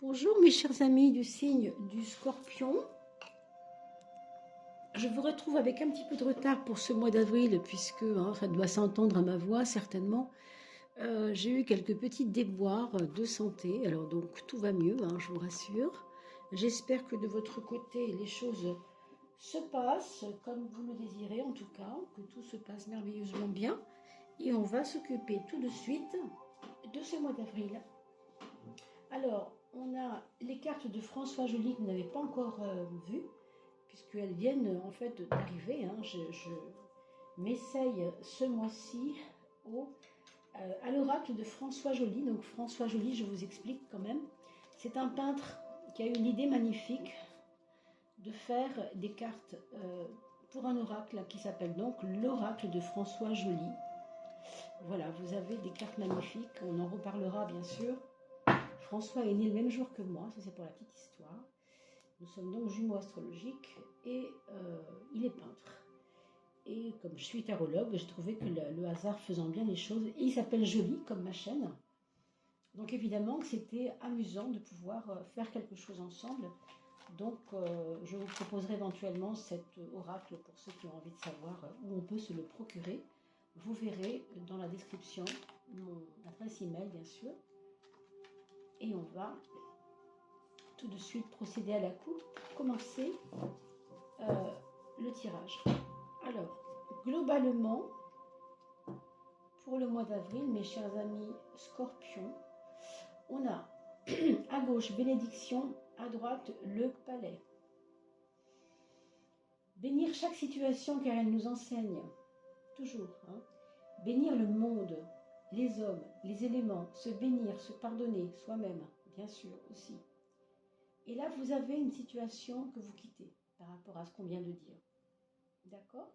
Bonjour mes chers amis du signe du Scorpion. Je vous retrouve avec un petit peu de retard pour ce mois d'avril puisque ça doit s'entendre à ma voix certainement. J'ai eu quelques petits déboires de santé, alors donc tout va mieux, je vous rassure. J'espère que de votre côté les choses se passent comme vous le désirez en tout cas, que tout se passe merveilleusement bien. Et on va s'occuper tout de suite de ce mois d'avril. Alors, on a les cartes de François Joly que vous n'avez pas encore vues, puisqu'elles viennent en fait d'arriver. Je m'essaye ce mois-ci à l'oracle de François Joly. Donc François Joly, je vous explique quand même. C'est un peintre qui a eu une idée magnifique de faire des cartes pour un oracle qui s'appelle donc l'oracle de François Joly. Voilà, vous avez des cartes magnifiques, on en reparlera bien sûr. François est né le même jour que moi, ça c'est pour la petite histoire. Nous sommes donc jumeaux astrologiques et il est peintre. Et comme je suis tarologue, j'ai trouvé que le hasard faisant bien les choses, et il s'appelle Joly comme ma chaîne. Donc évidemment que c'était amusant de pouvoir faire quelque chose ensemble. Donc je vous proposerai éventuellement cet oracle pour ceux qui ont envie de savoir où on peut se le procurer. Vous verrez dans la description mon adresse email bien sûr. Et on va tout de suite procéder à la coupe pour commencer le tirage. Alors, globalement, pour le mois d'avril, mes chers amis scorpions, on a à gauche bénédiction, à droite le palais. Bénir chaque situation car elle nous enseigne, toujours. Bénir le monde, les hommes, les éléments, se bénir, se pardonner soi-même, bien sûr aussi. Et là, vous avez une situation que vous quittez par rapport à ce qu'on vient de dire. D'accord?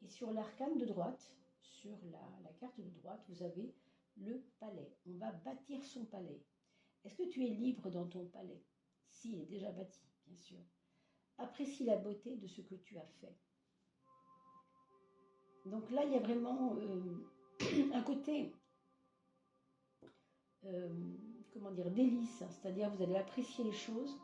Et sur l'arcane de droite, sur la carte de droite, vous avez le palais. On va bâtir son palais. Est-ce que tu es libre dans ton palais? Si, il est déjà bâti, bien sûr. Apprécie la beauté de ce que tu as fait. Donc là, il y a vraiment un côté, comment dire, délice, c'est-à-dire vous allez apprécier les choses,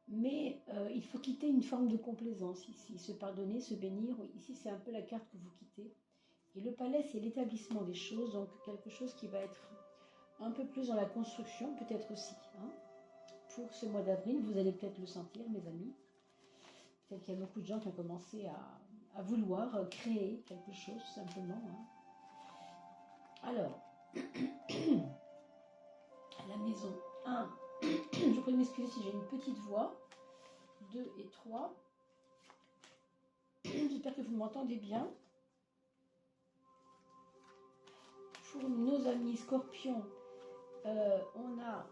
mais il faut quitter une forme de complaisance ici, se pardonner, se bénir. Ici, c'est un peu la carte que vous quittez. Et le palais, c'est l'établissement des choses, donc quelque chose qui va être un peu plus dans la construction, peut-être aussi. Pour ce mois d'avril, vous allez peut-être le sentir, mes amis. Peut-être qu'il y a beaucoup de gens qui ont commencé à vouloir créer quelque chose, tout simplement. Alors, la maison 1, je prie de m'excuser si j'ai une petite voix. 2 et 3. J'espère que vous m'entendez bien. Pour nos amis scorpions, on a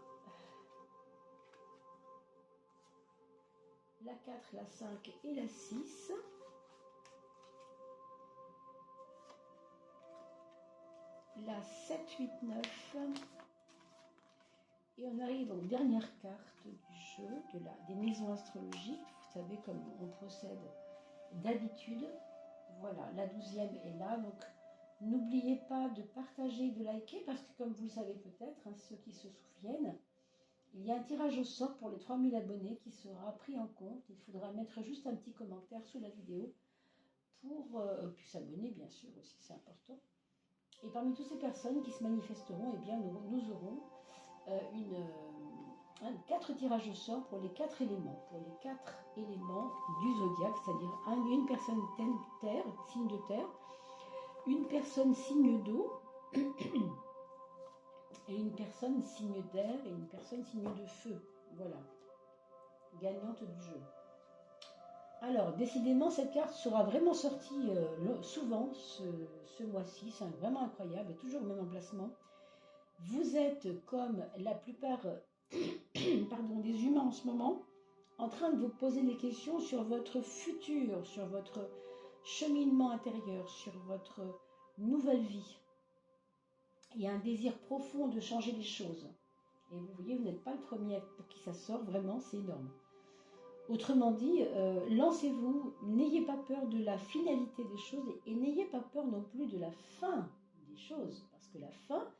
la 4, la 5 et la 6. La 7, 8, 9. Et on arrive aux dernières cartes du jeu, des maisons astrologiques. Vous savez comme on procède d'habitude. Voilà, la 12e est là. Donc, n'oubliez pas de partager, de liker, parce que comme vous le savez peut-être, ceux qui se souviennent, il y a un tirage au sort pour les 3000 abonnés qui sera pris en compte. Il faudra mettre juste un petit commentaire sous la vidéo pour puis s'abonner, bien sûr, aussi, c'est important. Et parmi toutes ces personnes qui se manifesteront, eh bien, nous aurons 4 tirages au sort pour les 4 éléments, du zodiaque, c'est-à-dire une personne terre, signe de terre, une personne signe d'eau, et une personne signe d'air, et une personne signe de feu. Voilà, gagnante du jeu. Alors, décidément, cette carte sera vraiment sortie souvent ce mois-ci, c'est vraiment incroyable, toujours au même emplacement. Vous êtes comme la plupart des humains en ce moment, en train de vous poser des questions sur votre futur, sur votre cheminement intérieur, sur votre nouvelle vie. Il y a un désir profond de changer les choses. Et vous voyez, vous n'êtes pas le premier pour qui ça sort, vraiment, c'est énorme. Autrement dit, lancez-vous, n'ayez pas peur de la finalité des choses et n'ayez pas peur non plus de la fin des choses. Parce que la fin,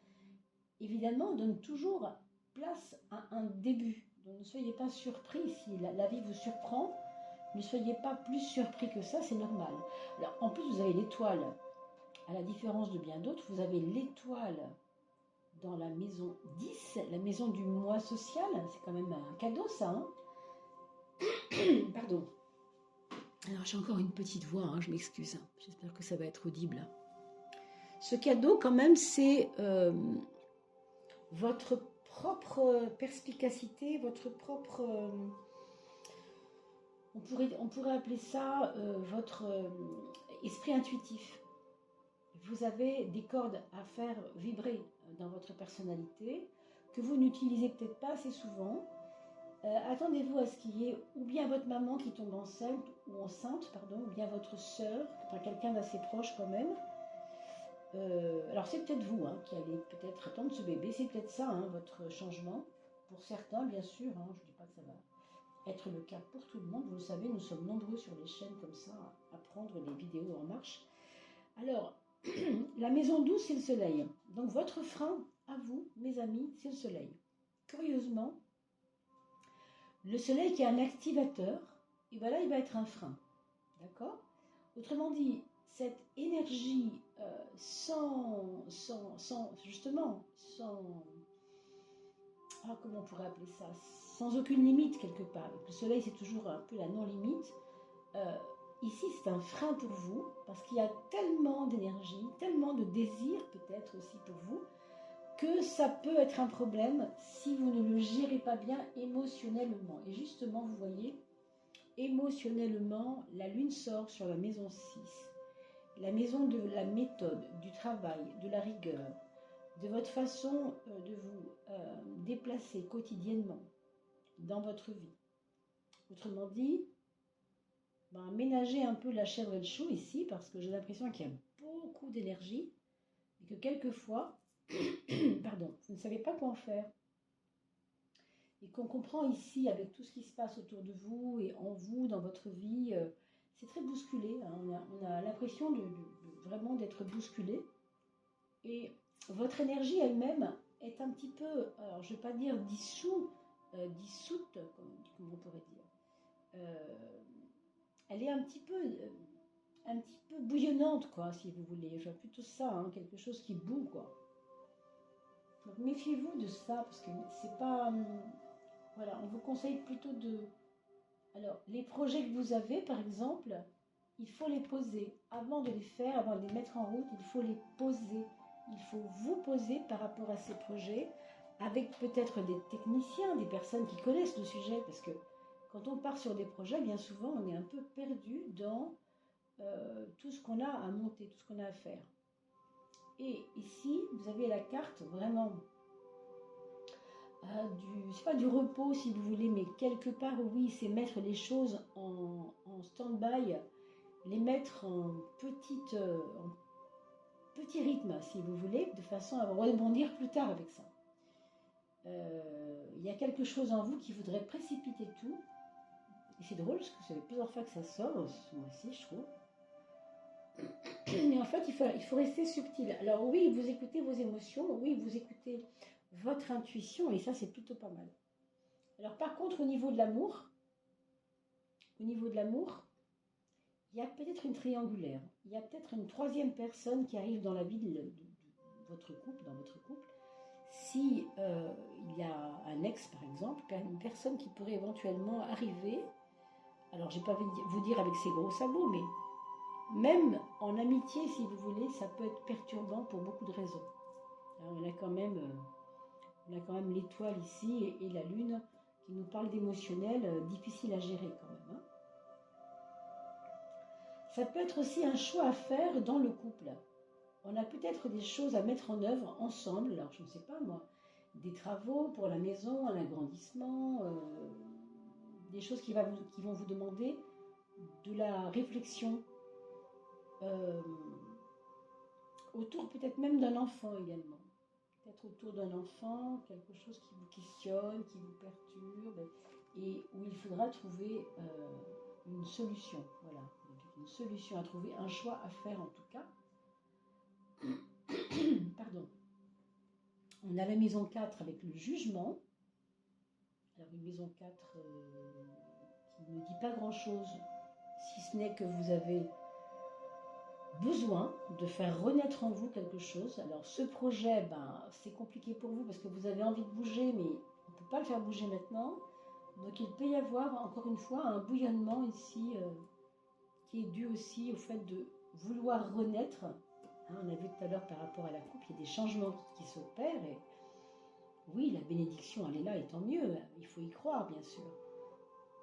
évidemment, donne toujours place un début. Donc ne soyez pas surpris si la vie vous surprend. Ne soyez pas plus surpris que ça, c'est normal. Alors, en plus, vous avez l'étoile. À la différence de bien d'autres, vous avez l'étoile dans la maison 10, la maison du mois social. C'est quand même un cadeau, ça. Hein. Pardon. Alors, j'ai encore une petite voix, hein, je m'excuse. J'espère que ça va être audible. Ce cadeau, quand même, c'est votre propre perspicacité, votre propre... on pourrait appeler ça votre esprit intuitif. Vous avez des cordes à faire vibrer dans votre personnalité que vous n'utilisez peut-être pas assez souvent. Attendez-vous à ce qu'il y ait ou bien votre maman qui tombe enceinte, ou bien votre sœur, enfin quelqu'un d'assez proche quand même. Alors c'est peut-être vous qui allez peut-être attendre ce bébé, c'est peut-être ça votre changement. Pour certains, bien sûr, je ne dis pas que ça va être le cas pour tout le monde. Vous le savez, nous sommes nombreux sur les chaînes comme ça à prendre les vidéos en marche. Alors, la maison 12, c'est le soleil. Donc votre frein, à vous, mes amis, c'est le soleil. Curieusement, le soleil qui est un activateur, et bien là, il va être un frein. D'accord? Autrement dit, cette énergie comment on pourrait appeler ça? Sans aucune limite quelque part. Le soleil, c'est toujours un peu la non-limite. Ici, c'est un frein pour vous, parce qu'il y a tellement d'énergie, tellement de désir peut-être aussi pour vous, que ça peut être un problème si vous ne le gérez pas bien émotionnellement. Et justement, vous voyez, émotionnellement, la lune sort sur la maison 6, la maison de la méthode, du travail, de la rigueur, de votre façon de vous déplacer quotidiennement dans votre vie. Autrement dit, ménagez un peu la chèvre et le chou ici, parce que j'ai l'impression qu'il y a beaucoup d'énergie et que quelquefois, pardon, vous ne savez pas quoi en faire. Et qu'on comprend ici, avec tout ce qui se passe autour de vous et en vous, dans votre vie, c'est très bousculé. On a l'impression vraiment d'être bousculé. Et votre énergie elle-même est un petit peu, alors je ne vais pas dire dissoute, comme on pourrait dire. Elle est un petit peu bouillonnante, quoi, si vous voulez. Je vois plutôt ça, quelque chose qui bout, quoi. Donc méfiez-vous de ça, parce que c'est pas... voilà, on vous conseille plutôt de... Alors, les projets que vous avez, par exemple, il faut les poser. Avant de les faire, avant de les mettre en route, il faut les poser. Il faut vous poser par rapport à ces projets, avec peut-être des techniciens, des personnes qui connaissent le sujet, parce que quand on part sur des projets, bien souvent, on est un peu perdu dans tout ce qu'on a à monter, tout ce qu'on a à faire. Et ici, vous avez la carte vraiment c'est pas du repos si vous voulez, mais quelque part, oui, c'est mettre les choses en stand-by, les mettre en petit rythme, si vous voulez, de façon à rebondir plus tard avec ça. Il y a quelque chose en vous qui voudrait précipiter tout. Et c'est drôle, parce que ça fait plusieurs fois que ça sort, ce mois-ci, je trouve. Mais en fait, il faut rester subtil. Alors oui, vous écoutez vos émotions, oui, vous écoutez votre intuition, et ça, c'est plutôt pas mal. Alors par contre, au niveau de l'amour, il y a peut-être une triangulaire. Il y a peut-être une troisième personne qui arrive dans la vie de votre couple, dans votre couple. Si il y a un ex, par exemple, une personne qui pourrait éventuellement arriver, alors je ne vais pas vous dire avec ses gros sabots, mais même en amitié, si vous voulez, ça peut être perturbant pour beaucoup de raisons. Alors, on a quand même l'étoile ici et la lune qui nous parle d'émotionnel difficile à gérer quand même. Ça peut être aussi un choix à faire dans le couple. On a peut-être des choses à mettre en œuvre ensemble, alors je ne sais pas moi, des travaux pour la maison, un agrandissement, des choses qui vont vous demander de la réflexion, autour peut-être même d'un enfant également. Peut-être autour d'un enfant, quelque chose qui vous questionne, qui vous perturbe, et où il faudra trouver une solution. Voilà, une solution à trouver, un choix à faire en tout cas. Pardon. On a la maison 4 avec le jugement. Alors une maison 4 qui ne dit pas grand-chose, si ce n'est que vous avez besoin de faire renaître en vous quelque chose. Alors ce projet, c'est compliqué pour vous parce que vous avez envie de bouger, mais on ne peut pas le faire bouger maintenant. Donc il peut y avoir encore une fois un bouillonnement ici qui est dû aussi au fait de vouloir renaître. Hein, on a vu tout à l'heure par rapport à la coupe, il y a des changements qui s'opèrent. Et oui, la bénédiction, elle est là et tant mieux. Il faut y croire, bien sûr.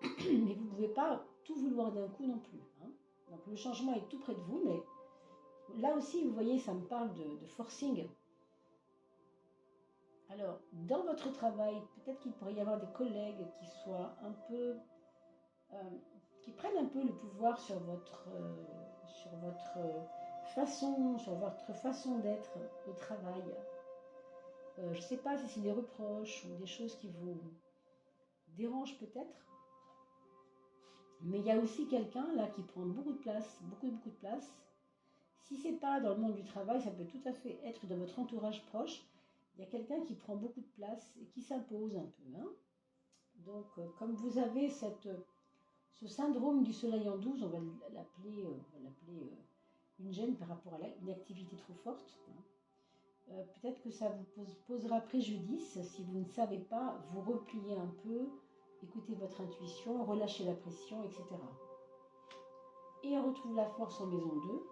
Mais vous ne pouvez pas tout vouloir d'un coup non plus. Hein. Donc le changement est tout près de vous, mais là aussi, vous voyez, ça me parle de forcing. Alors, dans votre travail, peut-être qu'il pourrait y avoir des collègues qui soient un peu... qui prennent un peu le pouvoir sur votre façon d'être au travail. Je ne sais pas si c'est des reproches ou des choses qui vous dérangent peut-être. Mais il y a aussi quelqu'un là qui prend beaucoup de place, beaucoup de place. Si ce n'est pas dans le monde du travail, ça peut tout à fait être dans votre entourage proche. Il y a quelqu'un qui prend beaucoup de place et qui s'impose un peu. Hein. Donc, comme vous avez ce syndrome du soleil en 12, on va l'appeler une gêne par rapport à une activité trop forte. Hein. Peut-être que ça vous posera préjudice si vous ne savez pas vous replier un peu, écouter votre intuition, relâcher la pression, etc. Et on retrouve la force en maison 2,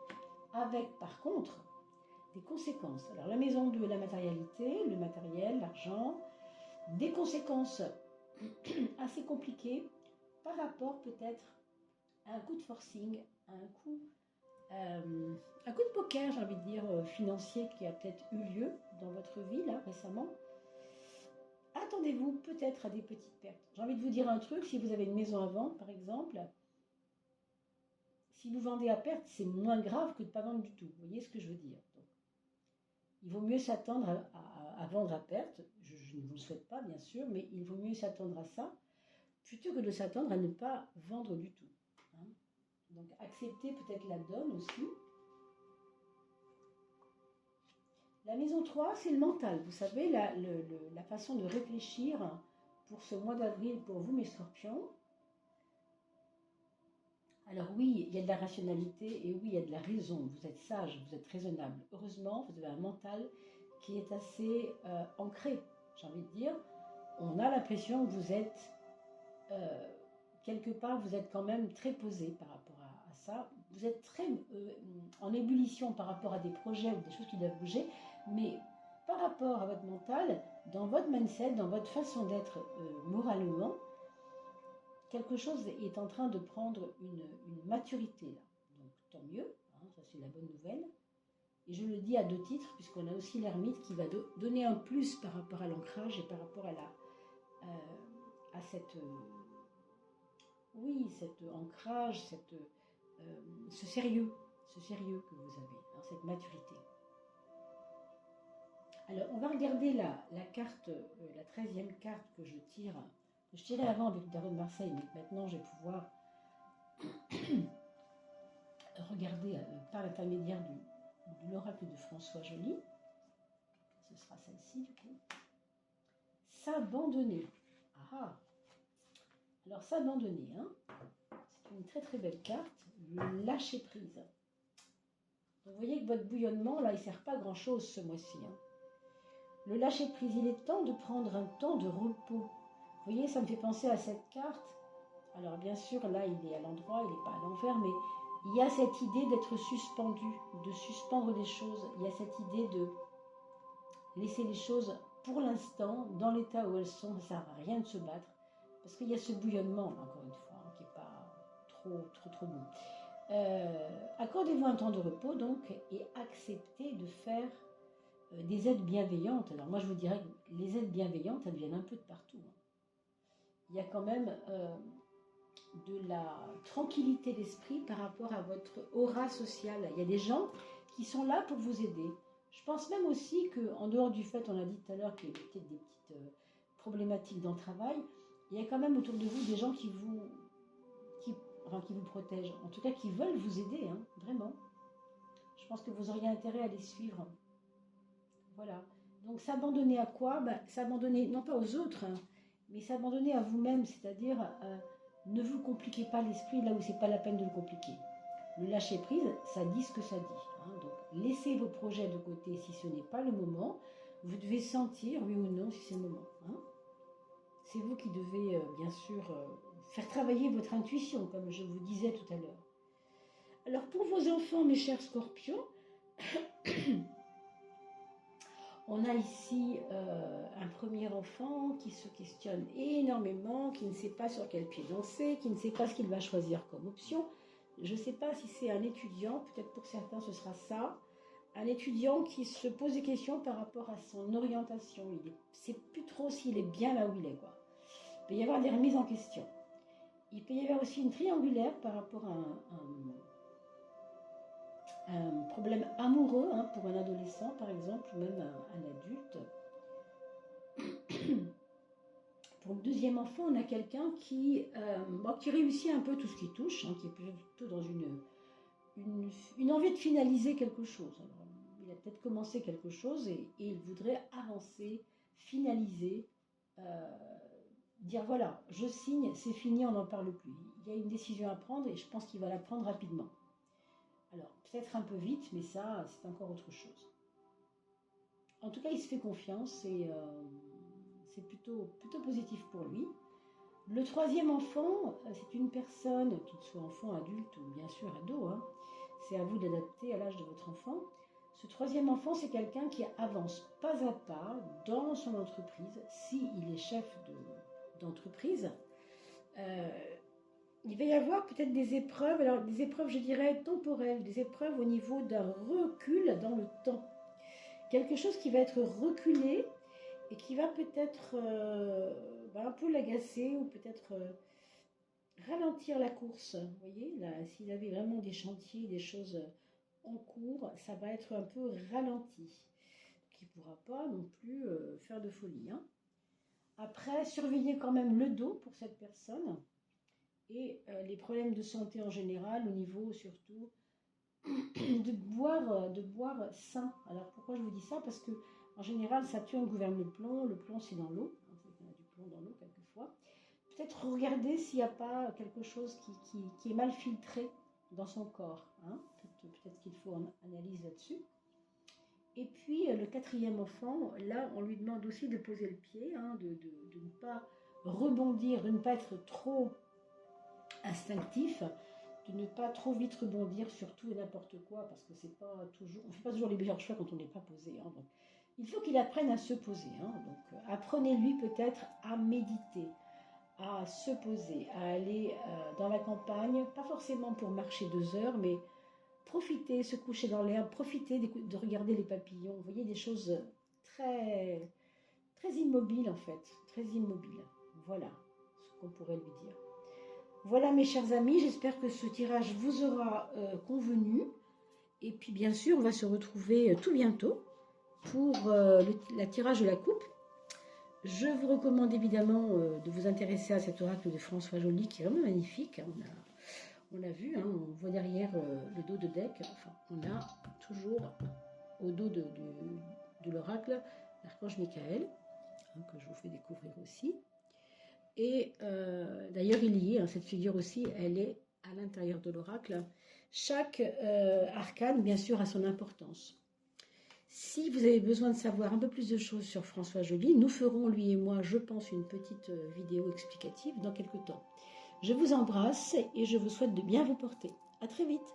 avec par contre des conséquences. Alors la maison 2, la matérialité, le matériel, l'argent, des conséquences assez compliquées par rapport peut-être à un coup de forcing, à un coup de poker, j'ai envie de dire, financier qui a peut-être eu lieu dans votre vie là récemment. Attendez-vous peut-être à des petites pertes. J'ai envie de vous dire un truc, si vous avez une maison à vendre par exemple, si vous vendez à perte, c'est moins grave que de ne pas vendre du tout. Vous voyez ce que je veux dire? Donc, il vaut mieux s'attendre à vendre à perte. Je ne vous le souhaite pas, bien sûr, mais il vaut mieux s'attendre à ça plutôt que de s'attendre à ne pas vendre du tout. Hein. Donc, accepter peut-être la donne aussi. La maison 3, c'est le mental. Vous savez, la façon de réfléchir pour ce mois d'avril pour vous, mes scorpions. Alors oui, il y a de la rationalité et oui, il y a de la raison. Vous êtes sage, vous êtes raisonnable. Heureusement, vous avez un mental qui est assez ancré, j'ai envie de dire. On a l'impression que vous êtes, quelque part, vous êtes quand même très posé par rapport à ça. Vous êtes très en ébullition par rapport à des projets ou des choses qui doivent bouger, mais par rapport à votre mental, dans votre mindset, dans votre façon d'être moralement, quelque chose est en train de prendre une maturité là. Donc tant mieux, hein, ça c'est la bonne nouvelle. Et je le dis à deux titres, puisqu'on a aussi l'ermite qui va donner un plus par rapport à l'ancrage et par rapport à cette cet ancrage, ce sérieux que vous avez, hein, cette maturité. Alors on va regarder la carte, la 13e carte que je tire. Je tirais avant avec le tarot de Marseille, mais maintenant je vais pouvoir regarder par l'intermédiaire de l'oracle de François Joly. Ce sera celle-ci du coup. S'abandonner. Ah. Alors s'abandonner, hein, c'est une très très belle carte. Le lâcher prise. Donc, vous voyez que votre bouillonnement là, il ne sert pas à grand chose ce mois-ci. Hein. Le lâcher prise, il est temps de prendre un temps de repos. Vous voyez, ça me fait penser à cette carte. Alors bien sûr, là, il est à l'endroit, il n'est pas à l'envers, mais il y a cette idée d'être suspendu, de suspendre des choses. Il y a cette idée de laisser les choses, pour l'instant, dans l'état où elles sont. Ça ne sert à rien de se battre, parce qu'il y a ce bouillonnement, encore une fois, hein, qui n'est pas trop bon. Accordez-vous un temps de repos, donc, et acceptez de faire des aides bienveillantes. Alors moi, je vous dirais que les aides bienveillantes, elles viennent un peu de partout. Hein. Il y a quand même de la tranquillité d'esprit par rapport à votre aura sociale. Il y a des gens qui sont là pour vous aider. Je pense même aussi qu'en dehors du fait, on a dit tout à l'heure qu'il y avait peut-être des petites problématiques dans le travail, il y a quand même autour de vous des gens qui vous protègent, en tout cas qui veulent vous aider, hein, vraiment. Je pense que vous auriez intérêt à les suivre. Voilà. Donc s'abandonner à quoi? S'abandonner non pas aux autres, hein, mais s'abandonner à vous-même, c'est-à-dire ne vous compliquez pas l'esprit là où c'est pas la peine de le compliquer. Le lâcher prise, ça dit ce que ça dit, hein. Donc laissez vos projets de côté si ce n'est pas le moment. Vous devez sentir, oui ou non, si c'est le moment, hein. C'est vous qui devez, bien sûr, faire travailler votre intuition, comme je vous disais tout à l'heure. Alors pour vos enfants, mes chers scorpions, on a ici un premier enfant qui se questionne énormément, qui ne sait pas sur quel pied danser, qui ne sait pas ce qu'il va choisir comme option. Je ne sais pas si c'est un étudiant, peut-être pour certains ce sera ça, un étudiant qui se pose des questions par rapport à son orientation. Il ne sait plus trop s'il est bien là où il est, quoi. Il peut y avoir des remises en question. Il peut y avoir aussi une triangulaire par rapport à un problème amoureux, hein, pour un adolescent par exemple, ou même un adulte. Pour le deuxième enfant, on a quelqu'un qui réussit un peu tout ce qui touche, hein, qui est plutôt dans une envie de finaliser quelque chose. Alors, il a peut-être commencé quelque chose et il voudrait avancer, finaliser, dire voilà, je signe, c'est fini, on n'en parle plus. Il y a une décision à prendre et je pense qu'il va la prendre rapidement. Alors, peut-être un peu vite, mais ça, c'est encore autre chose. En tout cas, il se fait confiance et c'est plutôt positif pour lui. Le troisième enfant, c'est une personne, qu'il soit enfant, adulte ou bien sûr ado, hein, c'est à vous d'adapter à l'âge de votre enfant. Ce troisième enfant, c'est quelqu'un qui avance pas à pas dans son entreprise, s'il est chef d'entreprise. Il va y avoir peut-être des épreuves, alors des épreuves, je dirais, temporelles, des épreuves au niveau d'un recul dans le temps. Quelque chose qui va être reculé et qui va peut-être un peu l'agacer ou peut-être ralentir la course. Vous voyez, là, s'il avait vraiment des chantiers, des choses en cours, ça va être un peu ralenti. Qui ne pourra pas non plus faire de folie, hein. Après, surveillez quand même le dos pour cette personne et les problèmes de santé en général, au niveau surtout de boire sain. Alors pourquoi je vous dis ça? Parce que en général, Saturne gouverne le plomb c'est dans l'eau, hein, il y a du plomb dans l'eau quelquefois. Peut-être regarder s'il n'y a pas quelque chose qui est mal filtré dans son corps, hein. Peut-être qu'il faut une analyse là-dessus. Et puis le quatrième enfant, là on lui demande aussi de poser le pied, hein, de ne pas rebondir, de ne pas être trop instinctif, de ne pas trop vite rebondir sur tout et n'importe quoi, parce que c'est pas toujours, on ne fait pas toujours les meilleurs choix quand on n'est pas posé, hein. Donc, il faut qu'il apprenne à se poser, hein. Donc apprenez-lui peut-être à méditer, à se poser, à aller dans la campagne, pas forcément pour marcher 2 heures, mais profitez, se coucher dans l'herbe, profitez de regarder les papillons. Vous voyez, des choses très, très immobiles en fait, très immobiles. Voilà ce qu'on pourrait lui dire. Voilà mes chers amis, j'espère que ce tirage vous aura convenu. Et puis bien sûr, on va se retrouver tout bientôt pour la tirage de la coupe. Je vous recommande évidemment de vous intéresser à cet oracle de François Joly qui est vraiment magnifique. On l'a vu, hein, on voit derrière le dos de deck, enfin, on a toujours au dos de l'oracle l'archange Michael, hein, que je vous fais découvrir aussi. Et d'ailleurs, il y est, hein, cette figure aussi, elle est à l'intérieur de l'oracle. Chaque arcane, bien sûr, a son importance. Si vous avez besoin de savoir un peu plus de choses sur François Joly, nous ferons, lui et moi, je pense, une petite vidéo explicative dans quelques temps. Je vous embrasse et je vous souhaite de bien vous porter. À très vite.